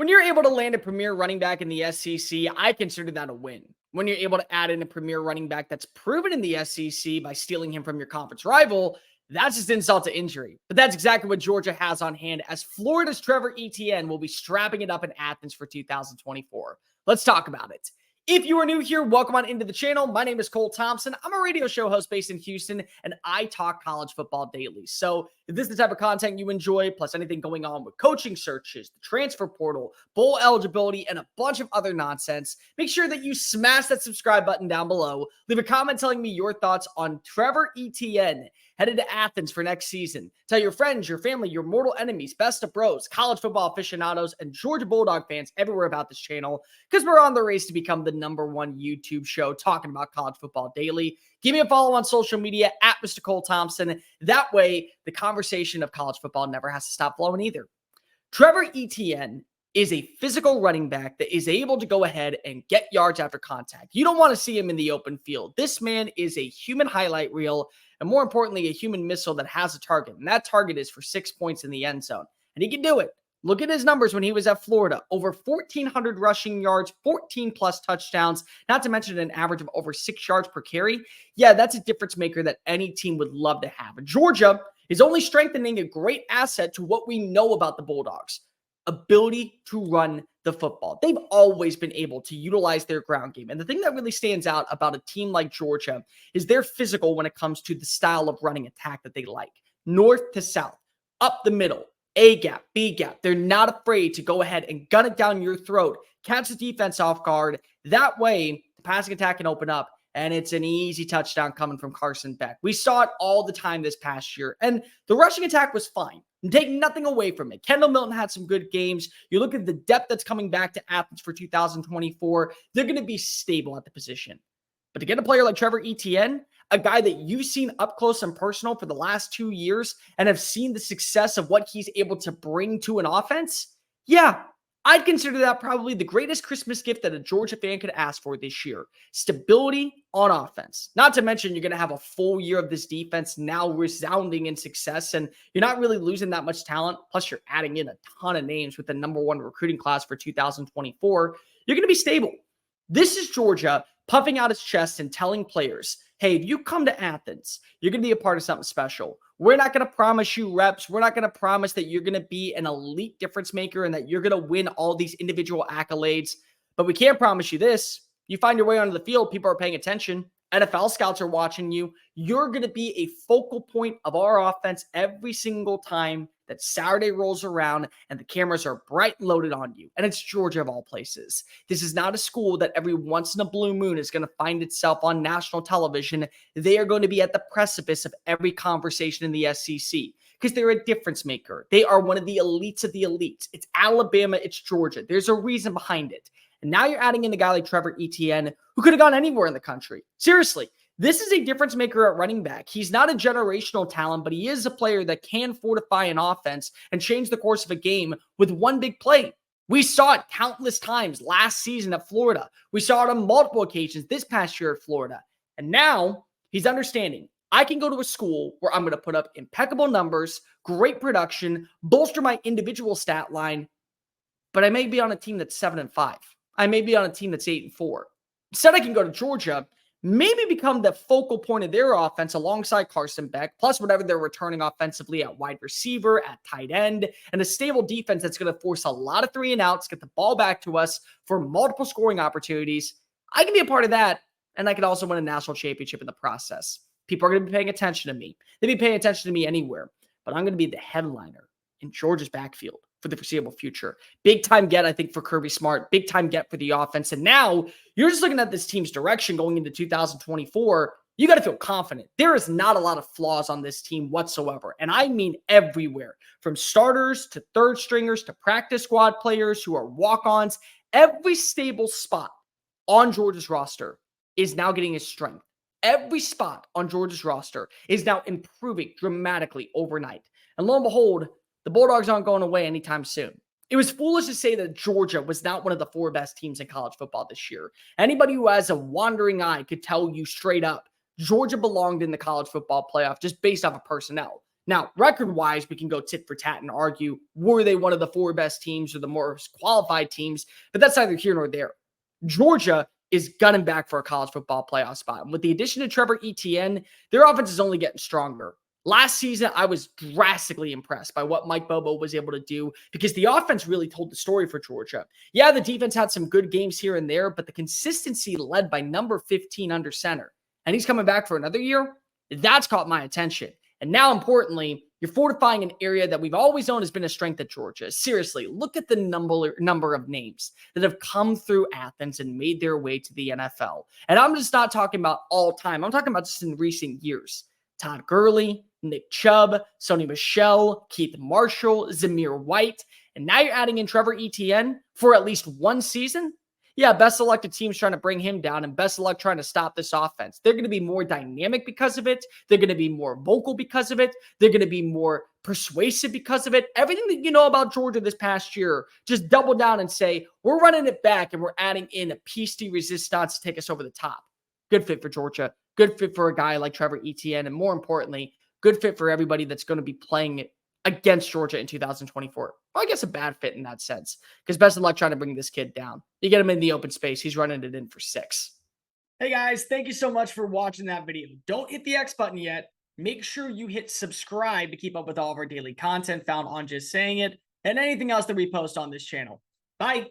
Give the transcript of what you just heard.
When you're able to land a premier running back in the SEC, I consider that a win. When you're able to add in a premier running back that's proven in the SEC by stealing him from your conference rival, that's just insult to injury. But that's exactly what Georgia has on hand, as Florida's Trevor Etienne will be strapping it up in Athens for 2024. Let's talk about it. If you are new here, welcome on into the channel. My name is Cole Thompson. I'm a radio show host based in Houston, and I talk college football daily. So if this is the type of content you enjoy, plus anything going on with coaching searches, the transfer portal, bowl eligibility, and a bunch of other nonsense, make sure that you smash that subscribe button down below. Leave a comment telling me your thoughts on Trevor Etienne headed to Athens for next season. Tell your friends, your family, your mortal enemies, best of bros, college football aficionados, and Georgia Bulldog fans everywhere about this channel, because we're on the race to become the #1 YouTube show talking about college football daily. Give me a follow on social media at Mr. Cole Thompson. That way, the conversation of college football never has to stop flowing either. Trevor Etienne is a physical running back that is able to go ahead and get yards after contact. You don't want to see him in the open field. This man is a human highlight reel, and more importantly, a human missile that has a target. And that target is for 6 points in the end zone. And he can do it. Look at his numbers when he was at Florida. Over 1,400 rushing yards, 14 plus touchdowns, not to mention an average of over 6 yards per carry. Yeah, that's a difference maker that any team would love to have. And Georgia is only strengthening a great asset to what we know about the Bulldogs: ability to run the football. They've always been able to utilize their ground game. And the thing that really stands out about a team like Georgia is they're physical when it comes to the style of running attack that they like. North to south, up the middle, A gap, B gap. They're not afraid to go ahead and gun it down your throat, catch the defense off guard. That way, the passing attack can open up, and it's an easy touchdown coming from Carson Beck. We saw it all the time this past year, and the rushing attack was fine. Take nothing away from it. Kendall Milton had some good games. You look at the depth that's coming back to Athens for 2024, they're going to be stable at the position. But to get a player like Trevor Etienne, a guy that you've seen up close and personal for the last 2 years and have seen the success of what he's able to bring to an offense, yeah, I'd consider that probably the greatest Christmas gift that a Georgia fan could ask for this year. Stability on offense. Not to mention, you're going to have a full year of this defense now resounding in success, and you're not really losing that much talent. Plus, you're adding in a ton of names with the #1 recruiting class for 2024. You're going to be stable. This is Georgia puffing out its chest and telling players, hey, if you come to Athens, you're going to be a part of something special. We're not going to promise you reps. We're not going to promise that you're going to be an elite difference maker and that you're going to win all these individual accolades. But we can't promise you this. You find your way onto the field, people are paying attention. NFL scouts are watching you. You're going to be a focal point of our offense every single time that Saturday rolls around and the cameras are bright and loaded on you. And it's Georgia of all places. This is not a school that every once in a blue moon is going to find itself on national television. They are going to be at the precipice of every conversation in the SEC because they're a difference maker. They are one of the elites of the elites. It's Alabama, it's Georgia. There's a reason behind it. And now you're adding in a guy like Trevor Etienne, who could have gone anywhere in the country. Seriously, this is a difference maker at running back. He's not a generational talent, but he is a player that can fortify an offense and change the course of a game with one big play. We saw it countless times last season at Florida. We saw it on multiple occasions this past year at Florida. And now he's understanding, I can go to a school where I'm going to put up impeccable numbers, great production, bolster my individual stat line, but I may be on a team that's 7-5. I may be on a team that's 8-4. Instead, I can go to Georgia, maybe become the focal point of their offense alongside Carson Beck, plus whatever they're returning offensively at wide receiver, at tight end, and a stable defense that's going to force a lot of 3-and-outs, get the ball back to us for multiple scoring opportunities. I can be a part of that, and I could also win a national championship in the process. People are going to be paying attention to me. They'd be paying attention to me anywhere, but I'm going to be the headliner in Georgia's backfield for the foreseeable future. Big time get, I think, for Kirby Smart. Big time get for the offense. And now you're just looking at this team's direction going into 2024. You got to feel confident. There is not a lot of flaws on this team whatsoever. And I mean everywhere, from starters to third stringers to practice squad players who are walk-ons. Every stable spot on Georgia's roster is now getting its strength. Every spot on Georgia's roster is now improving dramatically overnight. And lo and behold, the Bulldogs aren't going away anytime soon. It was foolish to say that Georgia was not one of the 4 best teams in college football this year. Anybody who has a wandering eye could tell you straight up, Georgia belonged in the college football playoff just based off of personnel. Now, record-wise, we can go tit for tat and argue, were they one of the 4 best teams or the most qualified teams? But that's neither here nor there. Georgia is gunning back for a college football playoff spot. And with the addition of Trevor Etienne, their offense is only getting stronger. Last season, I was drastically impressed by what Mike Bobo was able to do because the offense really told the story for Georgia. Yeah, the defense had some good games here and there, but the consistency led by number 15 under center. And he's coming back for another year. That's caught my attention. And now, importantly, you're fortifying an area that we've always known has been a strength at Georgia. Seriously, look at the number of names that have come through Athens and made their way to the NFL. And I'm just not talking about all time. I'm talking about just in recent years. Todd Gurley, Nick Chubb, Sony Michel, Keith Marshall, Zamir White, and now you're adding in Trevor Etienne for at least one season. Yeah, best of luck to teams trying to bring him down and best of luck trying to stop this offense. They're going to be more dynamic because of it. They're going to be more vocal because of it. They're going to be more persuasive because of it. Everything that you know about Georgia this past year, just double down and say, we're running it back and we're adding in a piece de resistance to take us over the top. Good fit for Georgia. Good fit for a guy like Trevor Etienne. And more importantly, good fit for everybody that's going to be playing it against Georgia in 2024. Well, I guess a bad fit in that sense, because best of luck trying to bring this kid down. You get him in the open space. He's running it in for 6. Hey guys, thank you so much for watching that video. Don't hit the X button yet. Make sure you hit subscribe to keep up with all of our daily content found on Just Saying It and anything else that we post on this channel. Bye.